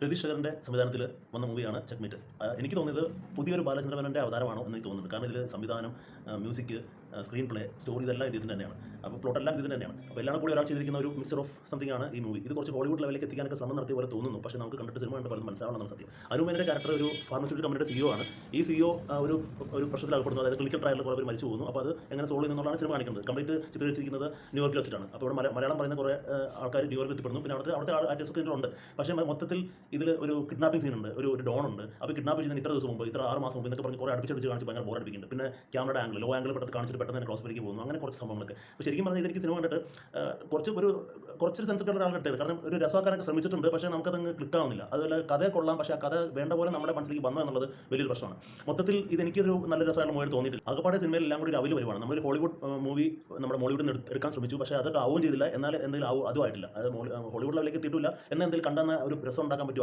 രതീഷ് ശങ്കറിൻ്റെ സംവിധാനത്തിൽ വന്ന മൂവിയാണ് ചെക്ക്മേറ്റ്. എനിക്ക് തോന്നിയത് പുതിയൊരു ബാലചന്ദ്ര മേനോൻ്റെ അവതാരമാണോ എന്ന് എനിക്ക് തോന്നുന്നുണ്ട്. കാരണം ഇതിൽ സംവിധാനം, മ്യൂസിക്, സ്ക്രീൻ പ്ലേ, സ്റ്റോറി ഇതെല്ലാം ഇതിന് തന്നെയാണ്. അപ്പോൾ പ്ലോട്ട് എല്ലാം ഇതിന് തന്നെയാണ്. അപ്പോൾ എല്ലാം കൂടി ഒരാൾ ചെയ്തിരിക്കുന്ന ഒരു മിക്സർ ഓഫ് സംതിങ് ആണ് ഈ മൂവി. ഇത് കുറച്ച് ഹോളിവുഡ് ലെവലിലേക്ക് എത്തിക്കാനൊക്കെ ശ്രമം നടത്തിയ പോലെ തോന്നുന്നു. പക്ഷേ നമുക്ക് കണ്ടിട്ട് സിനിമ കണ്ട് പലതും മനസ്സിലാവണമെന്നാണ് സത്യം. അനുമേനയുടെ ക്യാരക്ടർ ഒരു ഫാർമസ്യൂട്ടിക്കൽ കമ്പനിയുടെ CEO ആണ്. ഈ CEO ഒരു പ്രശ്നത്തിൽ അകപ്പെടുന്നു. അതായത് ക്ലിനിക്കൽ ട്രയലിൽ കുറേ പേർ മരിച്ചു പോകുന്നു. അപ്പോൾ അത് എങ്ങനെ സോൾവ് ചെയ്യുന്നതാണ് സിനിമ കാണിക്കുന്നത്. കംപ്ലീറ്റ് ചിത്രീകരിച്ചിരിക്കുന്നത് ന്യൂയോർക്കിൽ വെച്ചിട്ടാണ്. അപ്പോൾ ഇവിടെ മലയാളം പറയുന്ന കുറേ ആൾക്കാർ ന്യൂയോർക്കിൽ എത്തിപ്പെടുന്നു. പിന്നെ അവിടുത്തെ ആർട്ടിസ്റ്റൊക്കെ ഉണ്ട്. പക്ഷേ മൊത്തത്തിൽ ഇതിൽ ഒരു കിഡ്നാപ്പിംഗ് സീൻ ഉണ്ട്, ഒരു ഡോൺ ഉണ്ട്. അപ്പോൾ കിഡ്നാപ്പ് ചെയ്യുന്ന ഇത്ര ദിവസം മുമ്പ്, ഇത്ര 6 മാസം മുമ്പ് എന്നൊക്കെ പറഞ്ഞ് കുറേ അടുപ്പിച്ച് കാണിച്ച് ഭയങ്കര ബോറടിപ്പിക്കുന്നുണ്ട്. പിന്നെ ക്യാമറയുടെ ആംഗിൾ, ലോ ആംഗിൾ പെട്ടെന്ന് കാണിച്ചിട്ട് പെട്ടെന്ന് തന്നെ ക്രോസ് വരിക്ക് പോകുന്നു. അങ്ങനെ കുറച്ച് സംഭവങ്ങളൊക്കെ. അപ്പോൾ ശരിക്കും പറഞ്ഞാൽ എനിക്ക് സിനിമ കണ്ടിട്ട് കുറച്ചൊരു സെൻസൊക്കെ ഉള്ള ഒരാളുടെ കാരണം ഒരു രസമാക്കാനൊക്കെ ശ്രമിച്ചിട്ടുണ്ട്. പക്ഷേ നമുക്കതങ്ങ് ക്ലിക്കാവുന്നില്ല. അതുപോലെ കഥ കൊള്ളാം, പക്ഷേ ആ കഥ വേണ്ട പോലെ നമ്മുടെ മനസ്സിലേക്ക് വന്നു എന്നുള്ളത് വലിയൊരു പ്രശ്നമാണ്. മൊത്തത്തിൽ ഇതെനിക്കൊരു നല്ല രസമായിട്ട് മൂവി തോന്നിയിട്ടില്ല. അതുപാടെ സിനിമയിൽ എല്ലാം കൂടി ഒരു അവല് വരുവാണ്. നമ്മളൊരു ഹോളിവുഡ് മൂവി നമ്മുടെ മോളിവുഡിൽ നിന്ന് എടുക്കാൻ ശ്രമിച്ചു. പക്ഷേ അതൊക്കെ ആവുകയും ചെയ്തില്ല. എന്നാൽ എന്തെങ്കിലും അതും ആയിട്ടില്ല. അത് ഹോളിവുഡ് ലെവലിലേക്ക് എത്തിയിട്ടില്ല. എന്നാൽ എന്തെങ്കിലും കണ്ടെന്ന ഒരു രസം ഉണ്ടാക്കാൻ പറ്റുമോ?